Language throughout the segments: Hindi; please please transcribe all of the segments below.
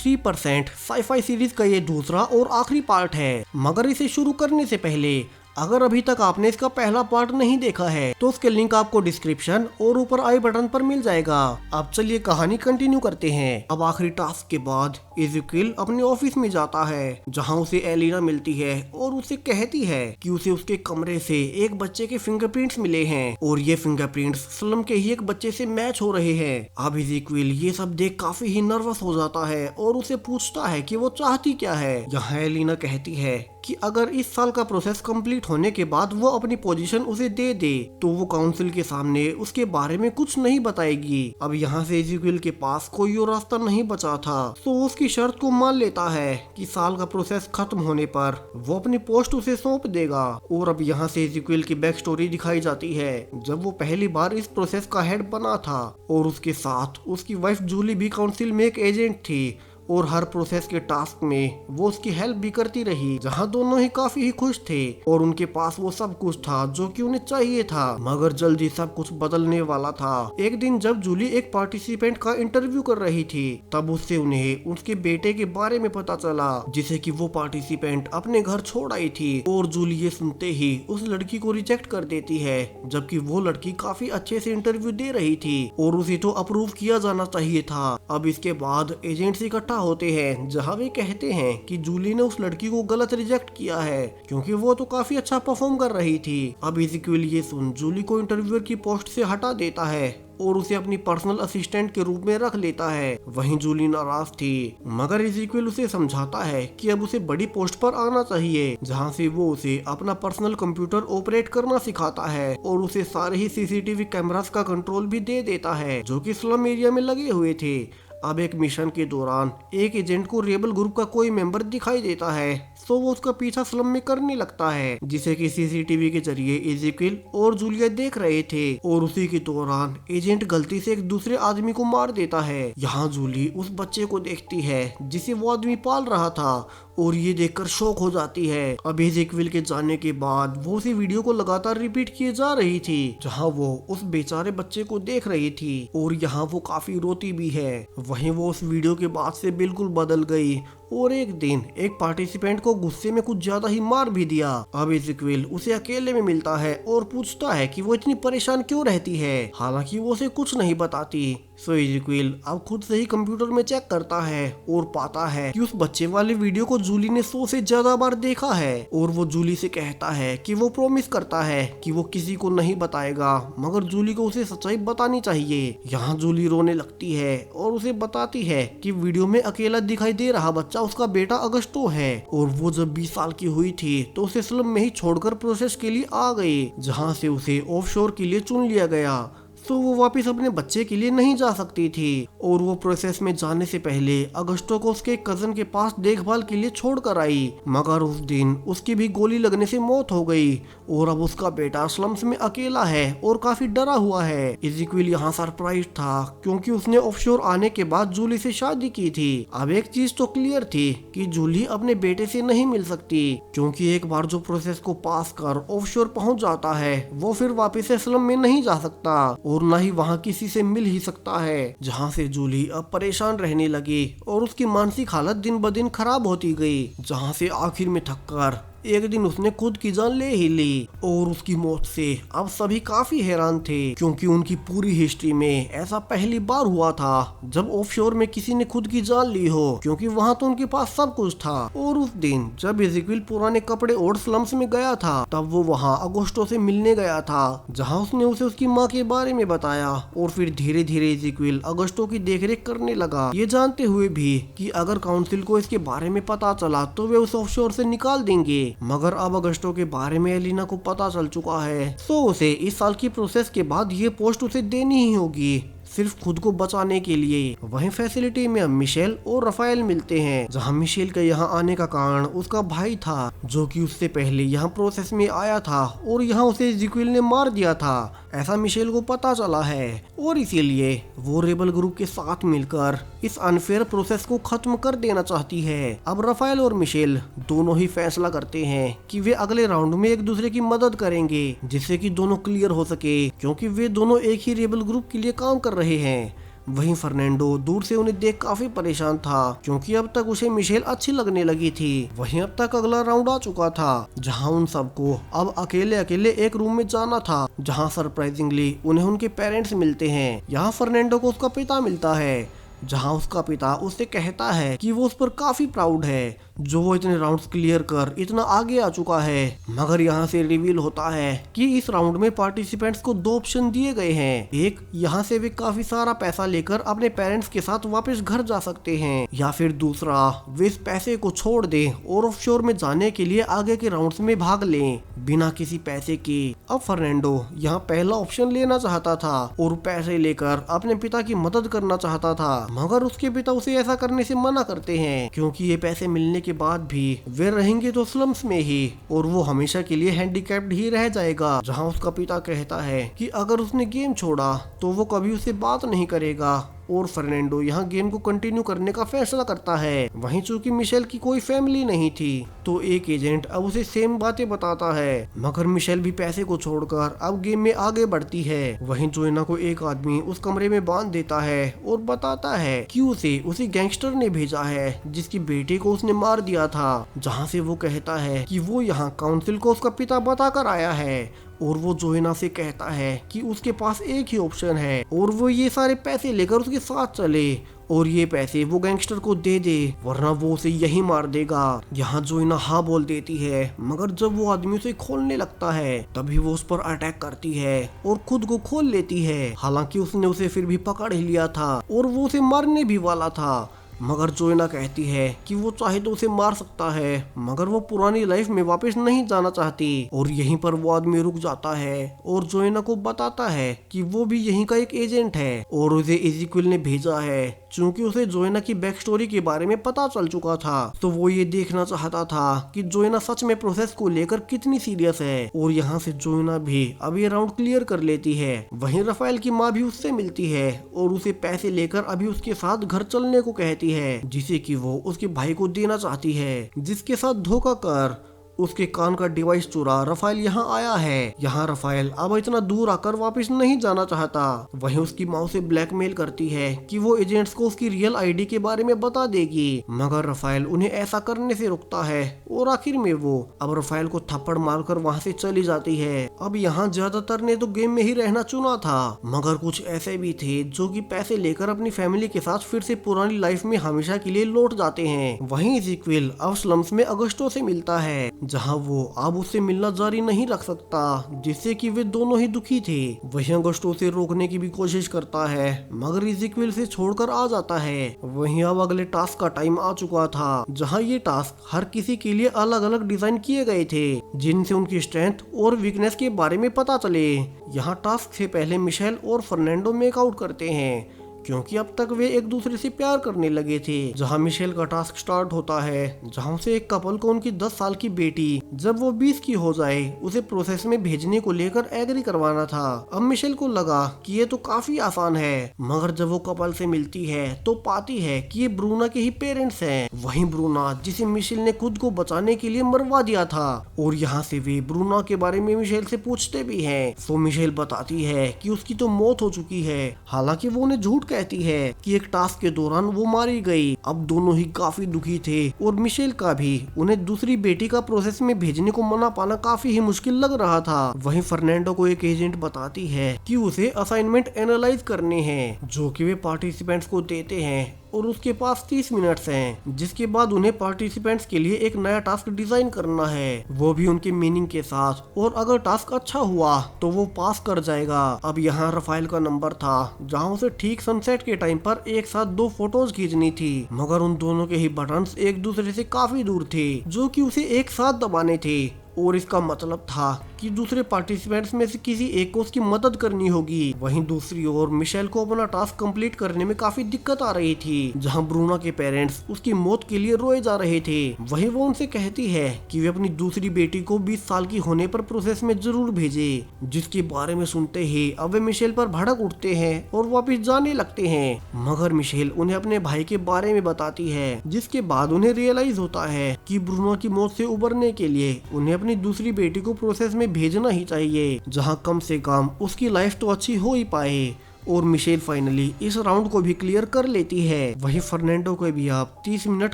3% साईफाई सीरीज का ये दूसरा और आखिरी पार्ट है। मगर इसे शुरू करने से पहले अगर अभी तक आपने इसका पहला पार्ट नहीं देखा है तो उसके लिंक आपको डिस्क्रिप्शन और ऊपर आई बटन पर मिल जाएगा। अब चलिए कहानी कंटिन्यू करते हैं। अब आखिरी टास्क के बाद इज़ेकियल अपने ऑफिस में जाता है जहां उसे एलिना मिलती है और उसे कहती है कि उसे उसके कमरे से एक बच्चे के फिंगरप्रिंट्स मिले हैं और ये फिंगरप्रिंट्स स्लम के ही एक बच्चे से मैच हो रहे हैं। अब इज़ेकियल ये सब देख काफी ही नर्वस हो जाता है और उसे पूछता है कि वो चाहती क्या है। यहाँ एलिना कहती है कि अगर इस साल का प्रोसेस कंप्लीट होने के बाद वो अपनी पोजीशन उसे दे दे तो वो काउंसिल के सामने उसके बारे में कुछ नहीं बताएगी। अब यहाँ से इज़ेकियल के पास कोई और रास्ता नहीं बचा था तो वो उसकी शर्त को मान लेता है कि साल का प्रोसेस खत्म होने पर वो अपनी पोस्ट उसे सौंप देगा। और अब यहाँ से इज़ेकियल की बैक स्टोरी दिखाई जाती है जब वो पहली बार इस प्रोसेस का हेड बना था और उसके साथ उसकी वाइफ जूली भी काउंसिल में एक एजेंट थी और हर प्रोसेस के टास्क में वो उसकी हेल्प भी करती रही, जहां दोनों ही काफी ही खुश थे और उनके पास वो सब कुछ था जो कि उन्हें चाहिए था। मगर जल्दी सब कुछ बदलने वाला था। एक दिन जब जूली एक पार्टिसिपेंट का इंटरव्यू कर रही थी तब उससे उन्हें उसके बेटे के बारे में पता चला जिसे कि वो पार्टिसिपेंट अपने घर छोड़ आई थी। और जूली ये सुनते ही उस लड़की को रिजेक्ट कर देती है जबकि वो लड़की काफी अच्छे से इंटरव्यू दे रही थी और उसे तो अप्रूव किया जाना चाहिए था। अब इसके बाद एजेंट्स इकट्ठा होते हैं जहां वे कहते हैं कि जूली ने उस लड़की को गलत रिजेक्ट किया है क्योंकि वो तो काफी अच्छा परफॉर्म कर रही थी। अब इज़ेकियल ये सुन जूली को इंटरव्यूअर की पोस्ट से हटा देता है और उसे अपनी पर्सनल असिस्टेंट के रूप में रख लेता है। वहीं जूली नाराज थी मगर इज़ेकियल उसे समझाता है कि अब उसे बड़ी पोस्ट पर आना चाहिए जहां से वो उसे अपना पर्सनल कंप्यूटर ऑपरेट करना सिखाता है और उसे सारे ही सीसीटीवी कैमरास का कंट्रोल भी दे देता है जो कि स्लम एरिया में लगे हुए थे। अब एक मिशन के दौरान एक एजेंट को रेबल ग्रुप का कोई मेंबर दिखाई देता है तो वो उसका पीछा स्लम में करने लगता है जिसे कि सीसीटीवी के जरिए इज़ेकियल और जूलिया देख रहे थे। और उसी के दौरान एजेंट गलती से एक दूसरे आदमी को मार देता है। यहाँ जूली उस बच्चे को देखती है जिसे वो आदमी पाल रहा था और ये देखकर शॉक हो जाती है। अब इज़ेकियल के जाने के बाद वो उसी वीडियो को लगातार रिपीट किए जा रही थी जहाँ वो उस बेचारे बच्चे को देख रही थी और यहाँ वो काफी रोती भी है। वहीं वो उस वीडियो के बाद से बिल्कुल बदल गई और एक दिन एक पार्टिसिपेंट को गुस्से में कुछ ज्यादा ही मार भी दिया। अब इज़ेकियल उसे अकेले में मिलता है और पूछता है कि वो इतनी परेशान क्यों रहती है, हालांकि वो उसे कुछ नहीं बताती। सो इज़ेकियल अब खुद से ही कंप्यूटर में चेक करता है और पाता है कि उस बच्चे वाले वीडियो को जूली ने 100 से ज्यादा बार देखा है। और वो जूली से कहता है कि वो प्रॉमिस करता है कि वो किसी को नहीं बताएगा मगर जूली को उसे सच्चाई बतानी चाहिए। यहाँ जूली रोने लगती है और उसे बताती है कि वीडियो में अकेला दिखाई दे रहा बच्चा उसका बेटा अगस्टो है और वो जब 20 साल की हुई थी तो उसे स्लम में ही छोड़कर प्रोसेस के लिए आ गई जहाँ से उसे ऑफशोर के लिए चुन लिया गया। तो वो वापस अपने बच्चे के लिए नहीं जा सकती थी और वो प्रोसेस में जाने से पहले अगस्टो को उसके कजन के पास देखभाल के लिए छोड़कर आई मगर उस दिन उसकी भी गोली लगने से मौत हो गई और अब उसका बेटा स्लम्स में अकेला है और काफी डरा हुआ है। इज़ेकियल यहाँ सरप्राइज था क्योंकि उसने ऑफशोर आने के बाद जूली से शादी की थी। अब एक चीज तो क्लियर थी कि जूली अपने बेटे से नहीं मिल सकती क्योंकि एक बार जो प्रोसेस को पास कर ऑफशोर पहुंच जाता है वो फिर वापस से स्लम में नहीं जा सकता और न ही वहाँ किसी से मिल ही सकता है। जहाँ से जूली अब परेशान रहने लगी और उसकी मानसिक हालत दिन ब दिन खराब होती गई जहाँ से आखिर में थककर एक दिन उसने खुद की जान ले ही ली। और उसकी मौत से अब सभी काफी हैरान थे क्योंकि उनकी पूरी हिस्ट्री में ऐसा पहली बार हुआ था जब ऑफशोर में किसी ने खुद की जान ली हो क्योंकि वहाँ तो उनके पास सब कुछ था। और उस दिन जब इज़ेकियल पुराने कपड़े और स्लम्स में गया था तब वो वहाँ अगस्टो से मिलने गया था जहाँ उसने उसे उसकी माँ के बारे में बताया और फिर धीरे धीरे इज़ेकियल अगस्टो की देखरेख करने लगा, ये जानते हुए भी कि अगर काउंसिल को इसके बारे में पता चला तो वे उसे ऑफशोर से निकाल देंगे। मगर अब अगस्टो के बारे में एलिना को पता चल चुका है तो उसे इस साल की प्रोसेस के बाद ये पोस्ट उसे देनी ही होगी सिर्फ खुद को बचाने के लिए। वहीं फैसिलिटी में अब मिशेल और रफाएल मिलते हैं जहां मिशेल के यहाँ आने का कारण उसका भाई था जो कि उससे पहले यहाँ प्रोसेस में आया था और यहाँ उसे इज़ेकियल ने मार दिया था, ऐसा मिशेल को पता चला है और इसीलिए वो रेबल ग्रुप के साथ मिलकर इस अनफेयर प्रोसेस को खत्म कर देना चाहती है। अब रफाएल और मिशेल दोनों ही फैसला करते हैं कि वे अगले राउंड में एक दूसरे की मदद करेंगे जिससे कि दोनों क्लियर हो सके क्योंकि वे दोनों एक ही रेबल ग्रुप के लिए काम कर रहे हैं। वहीं फर्नांडो दूर से उन्हें देख काफी परेशान था क्योंकि अब तक उसे मिशेल अच्छी लगने लगी थी। वहीं अब तक अगला राउंड आ चुका था जहां उन सबको अब अकेले अकेले एक रूम में जाना था जहां सरप्राइजिंगली उन्हें उनके पेरेंट्स मिलते हैं। यहाँ फर्नांडो को उसका पिता मिलता है जहां उसका पिता उससे कहता है कि वो उस पर काफी प्राउड है जो वो इतने राउंड्स क्लियर कर इतना आगे आ चुका है। मगर यहाँ से रिवील होता है कि इस राउंड में पार्टिसिपेंट्स को 2 ऑप्शन दिए गए हैं। एक, यहाँ से वे काफी सारा पैसा लेकर अपने पेरेंट्स के साथ वापस घर जा सकते हैं, या फिर दूसरा, वे इस पैसे को छोड़ दें और ऑफशोर में जाने के लिए आगे के राउंड्स में भाग लें बिना किसी पैसे के। अब फर्नांडो यहाँ पहला ऑप्शन लेना चाहता था और पैसे लेकर अपने पिता की मदद करना चाहता था, मगर उसके पिता उसे ऐसा करने से मना करते हैं क्योंकि ये पैसे मिलने के बाद भी वे रहेंगे तो स्लम्स में ही और वो हमेशा के लिए हैंडीकैप्ड ही रह जाएगा। जहां उसका पिता कहता है कि अगर उसने गेम छोड़ा तो वो कभी उससे बात नहीं करेगा और फर्नांडो यहाँ गेम को कंटिन्यू करने का फैसला करता है। वहीं चूंकि मिशेल की कोई फैमिली नहीं थी तो एक एजेंट अब उसे सेम बातें बताता है, मगर मिशेल भी पैसे को छोड़कर अब गेम में आगे बढ़ती है। वहीं जोएना को एक आदमी उस कमरे में बांध देता है और बताता है कि उसे उसी गैंगस्टर ने भेजा है जिसकी बेटे को उसने मार दिया था। जहाँ से वो कहता है कि वो यहाँ काउंसिल को उसका पिता बताकर आया है और वो जोएना से कहता है कि उसके पास एक ही ऑप्शन है और वो ये सारे पैसे लेकर उसके साथ चले और ये पैसे वो गैंगस्टर को दे दे वरना वो उसे यही मार देगा। यहाँ जोएना हाँ बोल देती है, मगर जब वो आदमी उसे खोलने लगता है तभी वो उस पर अटैक करती है और खुद को खोल लेती है। हालांकि उसने उसे फिर भी पकड़ ही लिया था और वो उसे मारने भी वाला था, मगर जोएना कहती है कि वो चाहे तो उसे मार सकता है मगर वो पुरानी लाइफ में वापस नहीं जाना चाहती। और यहीं पर वो आदमी रुक जाता है और जोएना को बताता है कि वो भी यहीं का एक एजेंट है और उसे इज़ेकिएल ने भेजा है। चूंकि उसे जोएना की बैक स्टोरी के बारे में पता चल चुका था तो वो ये देखना चाहता था कि जोएना सच में प्रोसेस को लेकर कितनी सीरियस है। और यहाँ से जोएना भी अब ये राउंड क्लियर कर लेती है। वहीं राफेल की माँ भी उससे मिलती है और उसे पैसे लेकर अभी उसके साथ घर चलने को कहती है जिसे कि वो उसके भाई को देना चाहती है, जिसके साथ धोखा कर उसके कान का डिवाइस चुरा राफेल यहाँ आया है। यहाँ राफेल अब इतना दूर आकर वापस नहीं जाना चाहता। वहीं उसकी माँ उसे ब्लैकमेल करती है कि वो एजेंट्स को उसकी रियल आईडी के बारे में बता देगी, मगर राफेल उन्हें ऐसा करने से रुकता है और आखिर में वो अब राफेल को थप्पड़ मारकर वहाँ से चली जाती है। अब यहाँ ज्यादातर ने तो गेम में ही रहना चुना था, मगर कुछ ऐसे भी थे जो कि पैसे लेकर अपनी फैमिली के साथ फिर से पुरानी लाइफ में हमेशा के लिए लौट जाते हैं। वहीं इज़ेकिएल अब स्लम्स में अगस्टो से मिलता है जहां वो अब उससे मिलना जारी नहीं रख सकता, जिससे कि वे दोनों ही दुखी थे। वहीं अगस्टो से रोकने की भी कोशिश करता है मगर इज़ेकिएल से छोड़कर आ जाता है। वहीं अब अगले टास्क का टाइम आ चुका था जहां ये टास्क हर किसी के लिए अलग अलग डिजाइन किए गए थे जिनसे उनकी स्ट्रेंथ और वीकनेस के बारे में पता चले। यहाँ टास्क से पहले मिशेल और फर्नांडो मेकआउट करते हैं क्योंकि अब तक वे एक दूसरे से प्यार करने लगे थे। जहां मिशेल का टास्क स्टार्ट होता है जहां से एक कपल को उनकी 10 साल की बेटी जब वो 20 की हो जाए उसे प्रोसेस में भेजने को लेकर एग्री करवाना था। अब मिशेल को लगा कि ये तो काफी आसान है, मगर जब वो कपल से मिलती है तो पाती है कि ये ब्रूना के ही पेरेंट्स हैं। वहीं ब्रूना जिसे मिशेल ने खुद को बचाने के लिए मरवा दिया था और यहाँ से वे ब्रूना के बारे में मिशेल से पूछते भी हैं। तो मिशेल बताती है कि उसकी तो मौत हो चुकी है, हालांकि वो उन्हें झूठ कहती है कि एक टास्क के दौरान वो मारी गई। अब दोनों ही काफी दुखी थे और मिशेल का भी उन्हें दूसरी बेटी का प्रोसेस में भेजने को मना पाना काफी ही मुश्किल लग रहा था। वहीं फर्नांडो को एक एजेंट बताती है कि उसे असाइनमेंट एनालाइज करने हैं जो कि वे पार्टिसिपेंट्स को देते हैं और उसके पास 30 मिनट्स हैं, जिसके बाद उन्हें पार्टिसिपेंट्स के लिए एक नया टास्क डिजाइन करना है, वो भी उनके मीनिंग के साथ। और अगर टास्क अच्छा हुआ तो वो पास कर जाएगा। अब यहाँ राफेल का नंबर था जहाँ उसे ठीक सनसेट के टाइम पर एक साथ 2 फोटोज खींचनी थी, मगर उन दोनों के ही बटन्स एक दूसरे से काफी दूर थे जो कि उसे एक साथ दबाने थे। और इसका मतलब था कि दूसरे पार्टिसिपेंट्स में से किसी एक को उसकी मदद करनी होगी। वहीं दूसरी ओर मिशेल को अपना टास्क कंप्लीट करने में काफी दिक्कत आ रही थी जहां ब्रूना के पेरेंट्स उसकी मौत के लिए रोए जा रहे थे। वहीं वो उनसे कहती है कि वे अपनी दूसरी बेटी को 20 साल की होने पर प्रोसेस में जरूर भेजे, जिसके बारे में सुनते ही अब वे मिशेल पर भड़क उठते हैं और वापिस जाने लगते हैं। मगर मिशेल उन्हें अपने भाई के बारे में बताती है, जिसके बाद उन्हें रियलाइज होता है कि ब्रूना की मौत से उबरने के लिए उन्हें अपनी दूसरी बेटी को प्रोसेस में भेजना ही चाहिए, जहां कम से कम उसकी लाइफ तो अच्छी हो ही पाए। और मिशेल फाइनली इस राउंड को भी क्लियर कर लेती है। वहीं फर्नांडो को भी अब 30 मिनट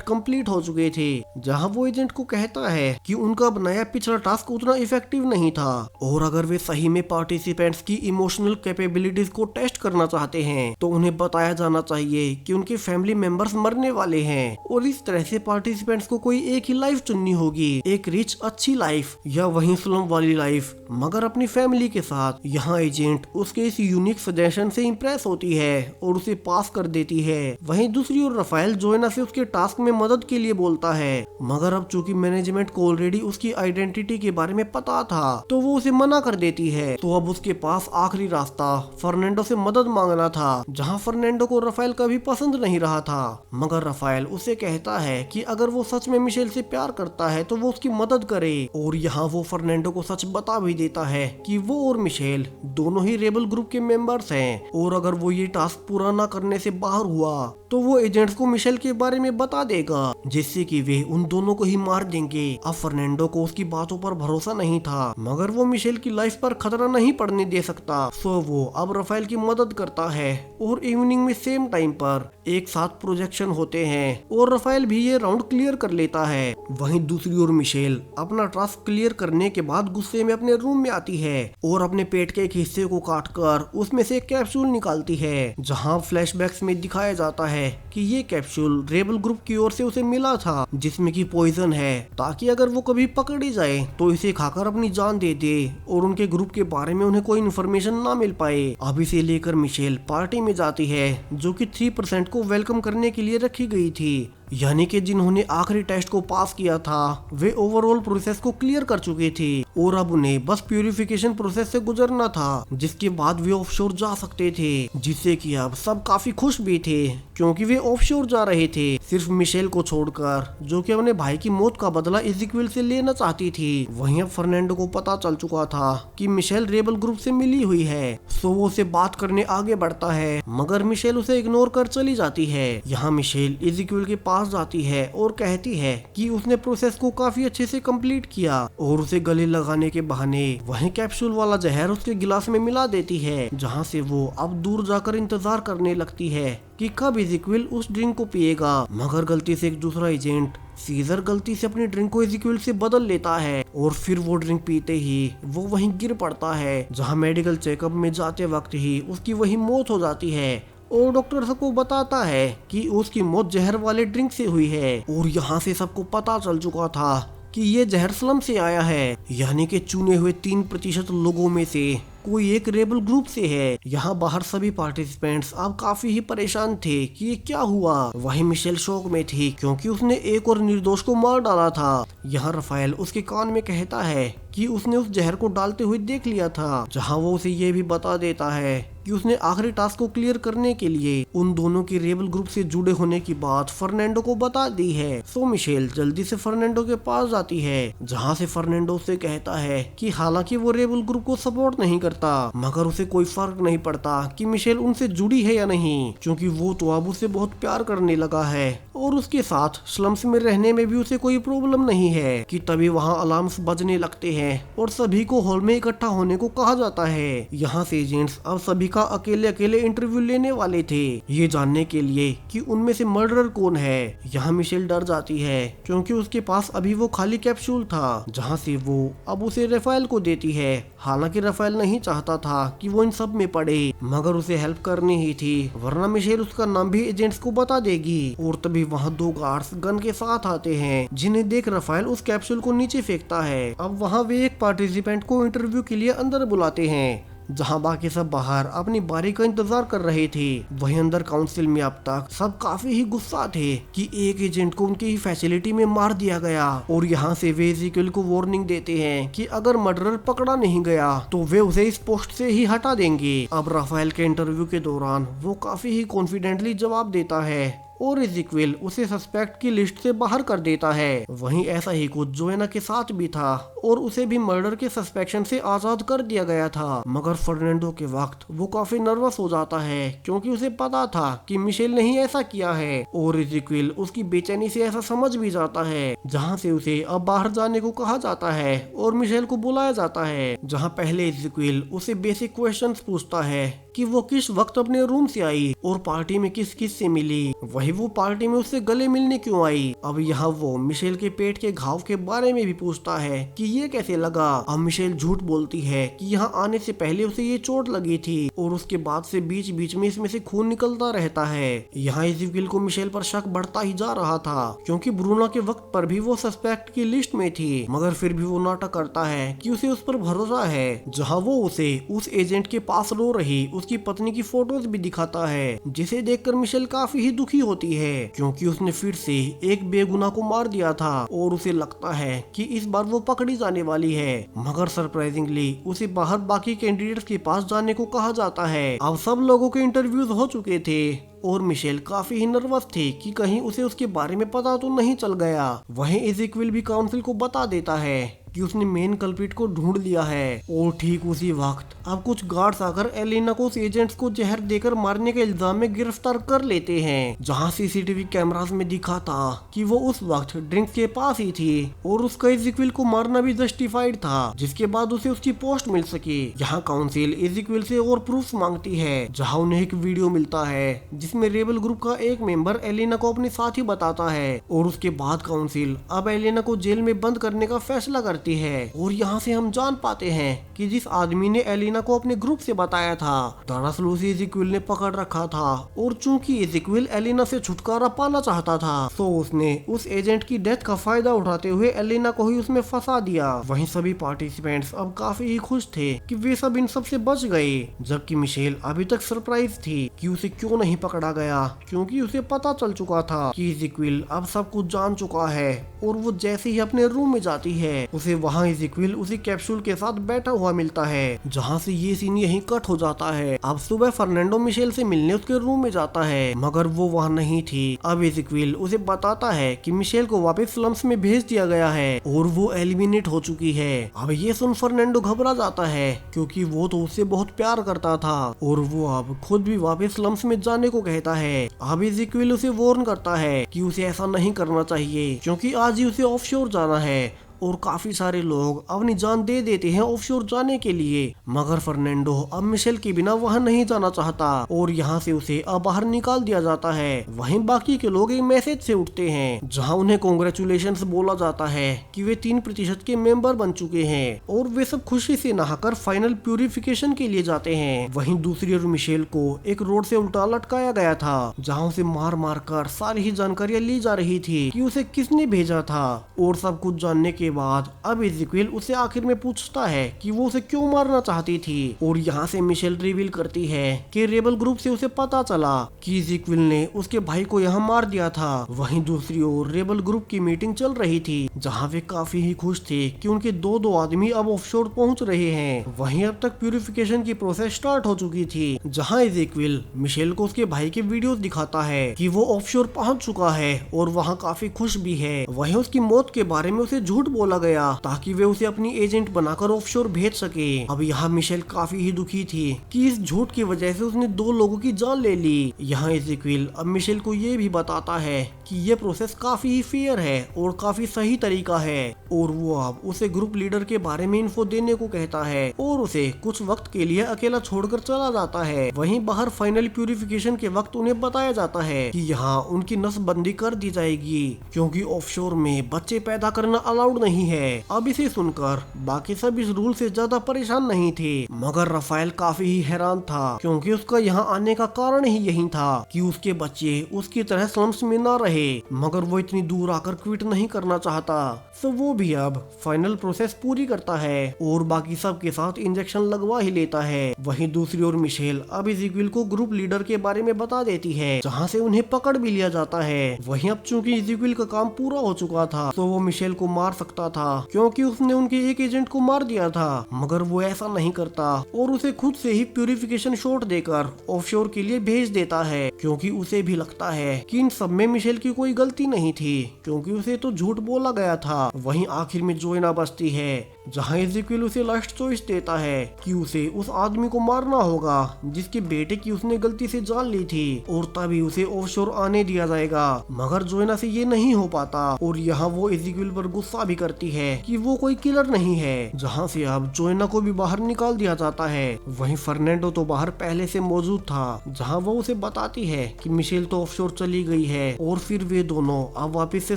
कंप्लीट हो चुके थे, जहां वो एजेंट को कहता है कि उनका बनाया पिछला टास्क उतना इफेक्टिव नहीं था और अगर वे सही में पार्टिसिपेंट्स की इमोशनल कैपेबिलिटीज को टेस्ट करना चाहते हैं तो उन्हें बताया जाना चाहिए कि उनके फैमिली मेंबर्स मरने वाले हैं और इस तरह से पार्टिसिपेंट्स को कोई एक ही लाइफ चुननी होगी, एक रिच अच्छी लाइफ या वहीं स्लम वाली लाइफ मगर अपनी फैमिली के साथ। यहाँ एजेंट उसके इस यूनिक सजेशन से इम्प्रेस होती है और उसे पास कर देती है। वहीं दूसरी ओर रफाएल जोएना से उसके टास्क में मदद के लिए बोलता है, मगर अब चूंकि मैनेजमेंट को ऑलरेडी उसकी आइडेंटिटी के बारे में पता था तो वो उसे मना कर देती है। तो अब उसके पास आखिरी रास्ता फर्नांडो से मदद मांगना था, जहाँ फर्नांडो को रफाएल कभी पसंद नहीं रहा था। मगर रफाएल उसे कहता है कि अगर वो सच में मिशेल से प्यार करता है तो वो उसकी मदद करे और यहाँ वो फर्नांडो को सच बता भी देता है कि वो और मिशेल दोनों ही रेबल ग्रुप के मेंबर्स हैं और अगर वो ये टास्क पूरा न करने से बाहर हुआ तो वो एजेंट्स को मिशेल के बारे में बता देगा, जिससे कि वे उन दोनों को ही मार देंगे। अब फर्नांडो को उसकी बातों पर भरोसा नहीं था, मगर वो मिशेल की लाइफ पर खतरा नहीं पड़ने दे सकता। सो वो अब रफाएल की मदद करता है और इवनिंग में सेम टाइम पर एक साथ प्रोजेक्शन होते हैं और रफाएल भी ये राउंड क्लियर कर लेता है। वहीं दूसरी ओर मिशेल अपना टास्क क्लियर करने के बाद गुस्से में अपने रूम में आती है और अपने पेट के एक हिस्से को काटकर उसमें से एक कैप्सूल निकालती है, जहां फ्लैशबैक्स में दिखाया जाता है कि ये कैप्सूल रेबल ग्रुप की ओर से उसे मिला था, जिसमें कि पॉइजन है, ताकि अगर वो कभी पकड़ी जाए तो इसे खाकर अपनी जान दे दे और उनके ग्रुप के बारे में उन्हें कोई इन्फॉर्मेशन ना मिल पाए। अब इसे लेकर मिशेल पार्टी में जाती है जो कि 3% को वेलकम करने के लिए रखी गई थी, यानी कि जिन्होंने आखिरी टेस्ट को पास किया था वे ओवरऑल प्रोसेस को क्लियर कर चुके थे और अब उन्हें बस प्यूरिफिकेशन प्रोसेस से गुजरना था, जिसके बाद वे ऑफशोर जा सकते थे, जिससे कि अब सब काफी खुश भी थे क्योंकि वे ऑफशोर जा रहे थे, सिर्फ मिशेल को छोड़कर जो कि अपने भाई की मौत का बदला इज़ेक्युएल से लेना चाहती थी। वहीं अब फर्नांडो को पता चल चुका था कि मिशेल रेबल ग्रुप से मिली हुई है, सो वो उसे बात करने आगे बढ़ता है, मगर मिशेल उसे इग्नोर कर चली जाती है। यहाँ मिशेल इज़ेक्युएल के पास जाती है और कहती है कि उसने प्रोसेस को काफी अच्छे से कंप्लीट किया और उसे गले लगाने के बहाने वहीं कैप्सूल वाला जहर उसके गिलास में मिला देती है, जहां से वो अब दूर जाकर इंतजार करने लगती है कि कब इज़ेक्युएल उस ड्रिंक को पिएगा। मगर गलती से एक दूसरा एजेंट सीजर गलती से अपनी ड्रिंक को इज़ेक्युएल से बदल लेता है और फिर वो ड्रिंक पीते ही वो वहीं गिर पड़ता है, जहां मेडिकल चेकअप में जाते वक्त ही उसकी वहीं मौत हो जाती है और डॉक्टर सबको बताता है कि उसकी मौत जहर वाले ड्रिंक से हुई है। और यहाँ से सबको पता चल चुका था कि ये जहर स्लम से आया है, यानी कि चुने हुए 3% लोगों में से कोई एक रेबल ग्रुप से है। यहाँ बाहर सभी पार्टिसिपेंट्स अब काफी ही परेशान थे कि ये क्या हुआ। वहीं मिशेल शौक में थी क्योंकि उसने एक और निर्दोष को मार डाला था। यहाँ रफाएल उसके कान में कहता है कि उसने उस जहर को डालते हुए देख लिया था, जहाँ वो उसे ये भी बता देता है कि उसने आखिरी टास्क को क्लियर करने के लिए उन दोनों के रेबल ग्रुप से जुड़े होने की बात फर्नांडो को बता दी है। सो मिशेल जल्दी से फर्नांडो के पास जाती है, जहाँ से फर्नांडो से कहता है कि हालांकि वो रेबल ग्रुप को सपोर्ट नहीं करता, मगर उसे कोई फर्क नहीं पड़ता कि मिशेल उनसे जुड़ी है या नहीं, क्योंकि वो तो अब उसे बहुत प्यार करने लगा है और उसके साथ स्लम्स में रहने में भी उसे कोई प्रॉब्लम नहीं है। कि तभी वहाँ अलार्म्स बजने लगते हैं और सभी को हॉल में इकट्ठा होने को कहा जाता है। यहाँ से एजेंट्स अब सभी का अकेले अकेले इंटरव्यू लेने वाले थे, ये जानने के लिए कि उनमें से मर्डरर कौन है। यहाँ मिशेल डर जाती है क्योंकि उसके पास अभी वो खाली कैप्सूल था, जहाँ से वो अब उसे रफाएल को देती है। हालांकि रफाएल नहीं चाहता था कि वो इन सब में पड़े, मगर उसे हेल्प करनी ही थी, वरना मिशेल उसका नाम भी एजेंट्स को बता देगी। और तभी वहाँ 2 गार्ड्स गन के साथ आते हैं, जिन्हें देख रफाएल उस कैप्सूल को नीचे फेंकता है। अब वहाँ वे एक पार्टिसिपेंट को इंटरव्यू के लिए अंदर बुलाते हैं, जहां बाकी सब बाहर अपनी बारी का इंतजार कर रहे थे। वहीं अंदर काउंसिल में अब तक सब काफी ही गुस्सा थे कि एक एजेंट को उनकी ही फैसिलिटी में मार दिया गया। और यहाँ से वे इज़ेक्युएल को वार्निंग देते हैं कि अगर मर्डरर पकड़ा नहीं गया तो वे उसे इस पोस्ट से ही हटा देंगे। अब रफाएल के इंटरव्यू के दौरान वो काफी ही कॉन्फिडेंटली जवाब देता है और इज़ेक्विल उसे सस्पेक्ट की लिस्ट से बाहर कर देता है। वहीं ऐसा ही कुछ जोएना के साथ भी था और उसे भी मर्डर के सस्पेक्शन से आजाद कर दिया गया था। मगर फर्नांडो के वक्त वो काफी नर्वस हो जाता है क्योंकि उसे पता था कि मिशेल ने ही ऐसा किया है और इज़ेक्विल उसकी बेचैनी से ऐसा समझ भी जाता है, जहाँ से उसे अब बाहर जाने को कहा जाता है और मिशेल को बुलाया जाता है, जहाँ पहले इज़ेक्विल उसे बेसिक क्वेश्चंस पूछता है कि वो किस वक्त अपने रूम से आई और पार्टी में किस किस से मिली, वही वो पार्टी में उससे गले मिलने क्यों आई। अब यहाँ वो मिशेल के पेट के घाव के बारे में भी पूछता है कि ये कैसे लगा। अब मिशेल झूठ बोलती है कि यहाँ आने से पहले उसे ये चोट लगी थी और उसके बाद से बीच बीच में इसमें से खून निकलता रहता है। यहाँ इज़ेक्विल को मिशेल पर शक बढ़ता ही जा रहा था क्योंकि ब्रूनो के वक्त पर भी वो सस्पेक्ट की लिस्ट में थी, मगर फिर भी वो नाटक करता है कि उसे उस पर भरोसा है, जहाँ वो उसे उस एजेंट के पास रो रही उसकी पत्नी की फोटोज भी दिखाता है, जिसे देखकर मिशेल काफी ही दुखी होती है क्योंकि उसने फिर से एक बेगुनाह को मार दिया था और उसे लगता है कि इस बार वो पकड़ी जाने वाली है। मगर सरप्राइजिंगली उसे बाहर बाकी कैंडिडेट्स के पास जाने को कहा जाता है। अब सब लोगों के इंटरव्यूज हो चुके थे और मिशेल काफी ही नर्वस थी कि कहीं उसे उसके बारे में पता तो नहीं चल गया। वहीं इज़ेक्विल भी काउंसिल को बता देता है कि उसने मेन कल्प्रिट को ढूंढ लिया है और ठीक उसी वक्त अब कुछ गार्ड्स आकर एलिना को उस एजेंट्स को जहर देकर मारने के इल्जाम में गिरफ्तार कर लेते हैं, जहां सीसीटीवी कैमरास में दिखा था कि वो उस वक्त ड्रिंक्स के पास ही थी और उसका इज़ेक्विल को मारना भी जस्टिफाइड था, जिसके बाद उसे उसकी पोस्ट मिल सके। यहाँ काउंसिल इज़ेक्विल से और प्रूफ मांगती है, जहाँ उन्हें एक वीडियो मिलता है जिसमें रेबल ग्रुप का एक मेंबर एलिना को अपने साथ ही बताता है और उसके बाद काउंसिल अब एलिना को जेल में बंद करने का फैसला करती है। और यहाँ से हम जान पाते हैं कि जिस आदमी ने एलिना को अपने ग्रुप से बताया था दरअसल उसे इज़ेक्विल ने पकड़ रखा था और चूंकि इज़ेक्विल एलिना से छुटकारा पाना चाहता था तो उसने उस एजेंट की डेथ का फायदा उठाते हुए एलिना को ही उसमें फंसा दिया। वहीं सभी पार्टिसिपेंट्स अब काफी ही खुश थे कि वे सब इन सब से बच गए, जबकि मिशेल अभी तक सरप्राइज थी कि उसे क्यों नहीं पकड़ा गया क्योंकि उसे पता चल चुका था कि इज़ेक्विल अब सब कुछ जान चुका है। और वो जैसे ही अपने रूम में जाती है उसे वहाँ इज़ेक्विल उसी कैप्सूल के साथ बैठा हुआ मिलता है, जहाँ से ये सीन यहीं कट हो जाता है। अब सुबह फर्नांडो मिशेल से मिलने उसके रूम में जाता है मगर वो वहाँ नहीं थी। अब इज़ेक्विल उसे बताता है कि मिशेल को वापस स्लम्स में भेज दिया गया है और वो एलिमिनेट हो चुकी है। अब ये सुन फर्नांडो घबरा जाता है क्योंकि वो तो उससे बहुत प्यार करता था और वो अब खुद भी वापस स्लम्स में जाने को कहता है। अब इज़ेक्विल उसे वार्न करता है कि उसे ऐसा नहीं करना चाहिए क्योंकि आज ही उसे ऑफशोर जाना है और काफी सारे लोग अपनी जान दे देते हैं ऑफशोर जाने के लिए। मगर फर्नांडो अब मिशेल के बिना वहां नहीं जाना चाहता और यहाँ से उसे अब बाहर निकाल दिया जाता है। वहीं बाकी के लोग एक मैसेज से उठते हैं जहाँ उन्हें कांग्रेचुलेशंस बोला जाता है कि वे 3% के मेंबर बन चुके हैं और वे सब खुशी से नहाकर फाइनल प्यूरिफिकेशन के लिए जाते हैं। वहीं दूसरी ओर मिशेल को एक रोड से उल्टा लटकाया गया था जहाँ उसे मार मार कर सारी ही जानकारियां ली जा रही थी कि उसे किसने भेजा था। और सब कुछ जानने के बाद अब इज़ेक्विल उसे आखिर में पूछता है कि वो उसे क्यों मारना चाहती थी और यहाँ से मिशेल रिवील करती है कि रेबल ग्रुप से उसे पता चला कि इज़ेक्विल ने उसके भाई को यहाँ मार दिया था। वहीं दूसरी ओर रेबल ग्रुप की मीटिंग चल रही थी जहाँ वे काफी ही खुश थे कि उनके दो आदमी अब ऑफशोर पहुँच रहे हैं। वहीं अब तक प्यूरिफिकेशन की प्रोसेस स्टार्ट हो चुकी थी जहाँ इज़ेक्विल मिशेल को उसके भाई के वीडियोस दिखाता है कि वो ऑफशोर पहुँच चुका है और वहाँ काफी खुश भी है। वहीं उसकी मौत के बारे में उसे झूठ बोला गया ताकि वे उसे अपनी एजेंट बनाकर ऑफशोर भेज सके। अब यहाँ मिशेल काफी ही दुखी थी कि इस झूठ की वजह से उसने 2 लोगों की जान ले ली। यहाँ इज़ेक्विल अब मिशेल को ये भी बताता है कि ये प्रोसेस काफी ही फेयर है और काफी सही तरीका है और वो अब उसे ग्रुप लीडर के बारे में इन्फो देने को कहता है और उसे कुछ वक्त के लिए अकेला छोड़कर चला जाता है। वहीं बाहर फाइनल प्यूरिफिकेशन के वक्त उन्हें बताया जाता है कि यहाँ उनकी नसबंदी कर दी जाएगी क्योंकि ऑफशोर में बच्चे पैदा करना अलाउड नहीं है। अब इसे सुनकर बाकी सब इस रूल से ज्यादा परेशान नहीं थे मगर राफेल काफी ही हैरान था क्योंकि उसका यहाँ आने का कारण ही यही था कि उसके बच्चे उसकी तरह स्लम्स में ना रहे थे, मगर वो इतनी दूर आकर क्विट नहीं करना चाहता। तो वो भी अब फाइनल प्रोसेस पूरी करता है और बाकी सब के साथ इंजेक्शन लगवा ही लेता है। वहीं दूसरी ओर मिशेल अब इज़ेकिएल को ग्रुप लीडर के बारे में बता देती है, जहाँ से उन्हें पकड़ भी लिया जाता है। वहीं अब चूंकि इज़ेकिएल का काम पूरा हो चुका था, तो वो मिशेल को मार सकता था, क्योंकि उसने उनके एक एजेंट को मार दिया था। मगर वो ऐसा नहीं करता और उसे खुद से ही प्यूरिफिकेशन शॉट देकर ऑफशोर के लिए भेज देता है, क्योंकि उसे भी लगता है कि इन सब में मिशेल की कोई गलती नहीं थी, क्योंकि उसे तो झूठ बोला गया था। वहीं आखिर में जोएना बचती है, जहां इज़ेकिएल उसे लास्ट चॉइस देता है कि उसे उस आदमी को मारना होगा जिसके बेटे की उसने गलती से जान ली थी, और तभी उसे ऑफशोर आने दिया जाएगा। मगर जोएना से ये नहीं हो पाता और यहाँ वो इज़ेकिएल पर गुस्सा भी करती है कि वो कोई किलर नहीं है, जहाँ से अब जोएना को भी बाहर निकाल दिया जाता है। वहीं फर्नांडो तो बाहर पहले से मौजूद था, जहाँ वो उसे बताती है कि मिशेल तो ऑफशोर चली गई है, और फिर वे दोनों अब वापस से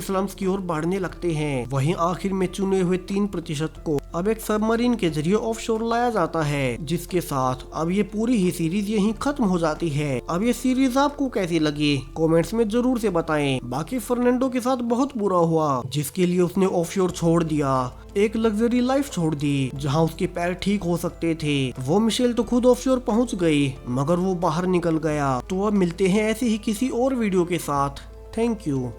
स्लम्स की ओर बढ़ने लगते हैं। वहीं आखिर में चुने हुए 3% को अब एक सबमरीन के जरिए ऑफशोर लाया जाता है, जिसके साथ अब ये पूरी ही सीरीज यहीं खत्म हो जाती है। अब ये सीरीज आपको कैसी लगी कमेंट्स में जरूर से बताएं। बाकी फर्नांडो के साथ बहुत बुरा हुआ, जिसके लिए उसने ऑफशोर छोड़ दिया, एक लग्जरी लाइफ छोड़ दी जहां उसके पैर ठीक हो सकते थे। वो मिशेल तो खुद ऑफशोर पहुंच गई, मगर वो बाहर निकल गया। तो अब मिलते हैं ऐसे ही किसी और वीडियो के साथ। Thank you.